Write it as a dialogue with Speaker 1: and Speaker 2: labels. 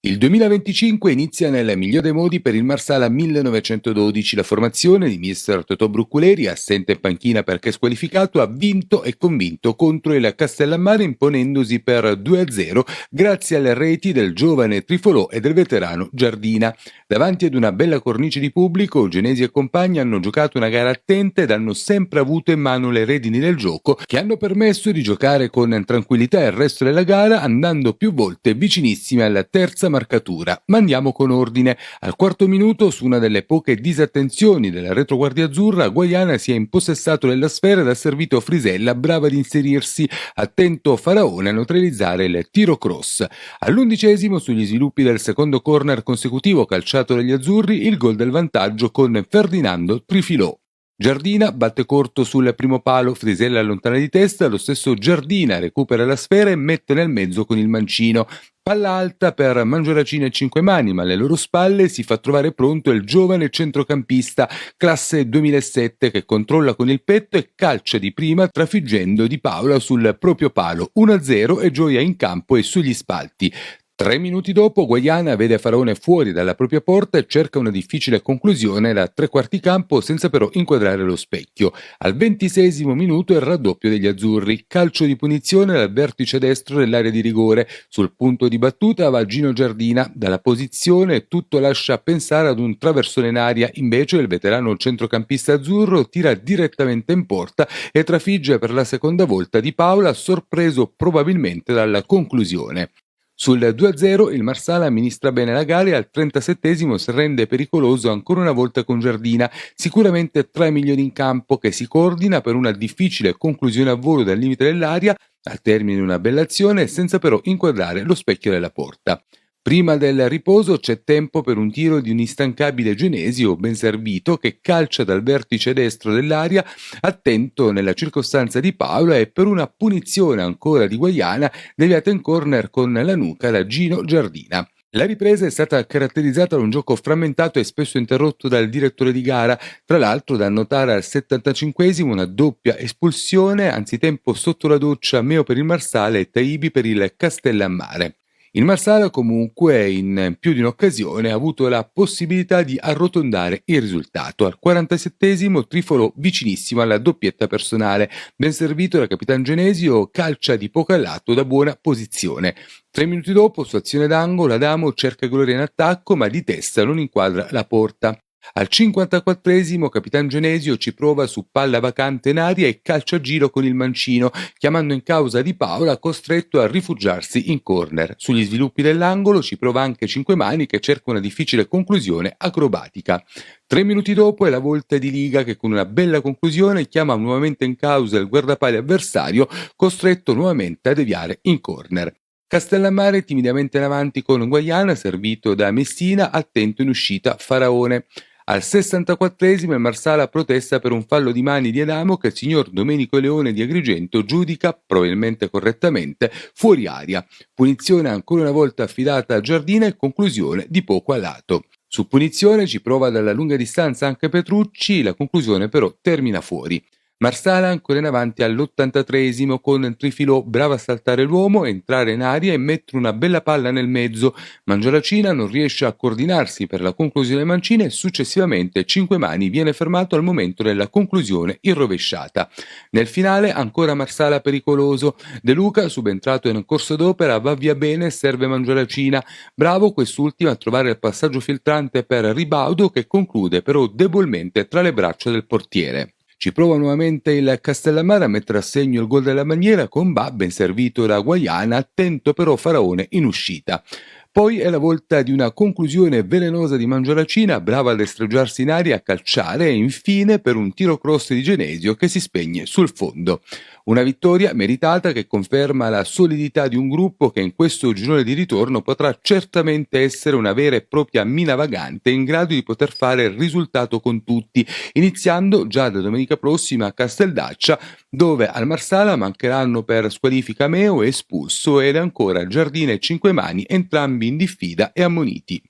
Speaker 1: Il 2025 inizia nel miglior dei modi per il Marsala 1912. La formazione di mister Totò Brucculeri, assente in panchina perché squalificato, ha vinto e convinto contro il Castellammare imponendosi per 2-0 grazie alle reti del giovane Trifolò e del veterano Giardina. Davanti ad una bella cornice di pubblico, Genesi e compagni hanno giocato una gara attenta ed hanno sempre avuto in mano le redini del gioco che hanno permesso di giocare con tranquillità il resto della gara, andando più volte vicinissimi alla terza marcatura. Ma andiamo con ordine. Al quarto minuto, su una delle poche disattenzioni della retroguardia azzurra, Guaiana si è impossessato della sfera ed ha servito Frisella, brava ad inserirsi, attento Faraone a neutralizzare il tiro cross. All'11°, sugli sviluppi del secondo corner consecutivo calciato dagli azzurri, il gol del vantaggio con Ferdinando Trifilò. Giardina batte corto sul primo palo, Frisella allontana di testa, lo stesso Giardina recupera la sfera e mette nel mezzo con il mancino. Palla alta per Mangiolacina e Cinquemani, ma alle loro spalle si fa trovare pronto il giovane centrocampista, classe 2007, che controlla con il petto e calcia di prima trafiggendo Di Paola sul proprio palo. 1-0 e gioia in campo e sugli spalti. 3 minuti dopo Guaiana vede Faraone fuori dalla propria porta e cerca una difficile conclusione da tre quarti campo senza però inquadrare lo specchio. Al 26° minuto il raddoppio degli azzurri, calcio di punizione dal vertice destro dell'area di rigore. Sul punto di battuta va Gino Giardina, dalla posizione tutto lascia pensare ad un traversone in aria, invece il veterano centrocampista azzurro tira direttamente in porta e trafigge per la seconda volta Di Paola, sorpreso probabilmente dalla conclusione. Sul 2-0 il Marsala amministra bene la gara e al 37° si rende pericoloso ancora una volta con Giardina, sicuramente tra i migliori in campo, che si coordina per una difficile conclusione a volo dal limite dell'area al termine di una bella azione senza però inquadrare lo specchio della porta. Prima del riposo c'è tempo per un tiro di un instancabile Genesio ben servito che calcia dal vertice destro dell'area, attento nella circostanza di Paola, e per una punizione ancora di Guaiana deviata in corner con la nuca da Gino Giardina. La ripresa è stata caratterizzata da un gioco frammentato e spesso interrotto dal direttore di gara, tra l'altro da notare al 75° una doppia espulsione, anzitempo sotto la doccia Meo per il Marsala e Taibi per il Castellammare. Il Marsala comunque in più di un'occasione ha avuto la possibilità di arrotondare il risultato. Al 47° Trifolo vicinissimo alla doppietta personale, ben servito da Capitan Genesio, calcia di poco a lato da buona posizione. 3 minuti dopo, su azione d'angolo, Adamo cerca gloria in attacco ma di testa non inquadra la porta. Al 54° Capitan Genesio ci prova su palla vacante in aria e calcia a giro con il mancino, chiamando in causa Di Paola, costretto a rifugiarsi in corner. Sugli sviluppi dell'angolo ci prova anche Cinquemani, che cerca una difficile conclusione acrobatica. 3 minuti dopo è la volta di Liga che con una bella conclusione chiama nuovamente in causa il guardapali avversario, costretto nuovamente a deviare in corner. Castellammare timidamente in avanti con Guaiana, servito da Messina, attento in uscita Faraone. Al 64° il Marsala protesta per un fallo di mani di Adamo che il signor Domenico Leone di Agrigento giudica, probabilmente correttamente, fuori aria. Punizione ancora una volta affidata a Giardina e conclusione di poco a lato. Su punizione ci prova dalla lunga distanza anche Petrucci, la conclusione però termina fuori. Marsala ancora in avanti all'83° con Trifilò, brava a saltare l'uomo, entrare in aria e mettere una bella palla nel mezzo. Mangiolacina non riesce a coordinarsi per la conclusione mancina e successivamente Cinquemani viene fermato al momento della conclusione irrovesciata. Nel finale ancora Marsala pericoloso. De Luca, subentrato in corso d'opera, va via bene e serve Mangiolacina. Bravo quest'ultimo a trovare il passaggio filtrante per Ribaudo, che conclude però debolmente tra le braccia del portiere. Ci prova nuovamente il Castellammare a mettere a segno il gol della maniera con Ba, ben servito da Guaiana, attento però Faraone in uscita. Poi è la volta di una conclusione velenosa di Mangiolacina, brava a destreggiarsi in aria, a calciare e infine per un tiro cross di Genesio che si spegne sul fondo. Una vittoria meritata che conferma la solidità di un gruppo che in questo girone di ritorno potrà certamente essere una vera e propria mina vagante in grado di poter fare il risultato con tutti, iniziando già da domenica prossima a Casteldaccia, dove al Marsala mancheranno per squalifica Meo, espulso, ed ancora Giardina e Cinquemani, entrambi in diffida e ammoniti.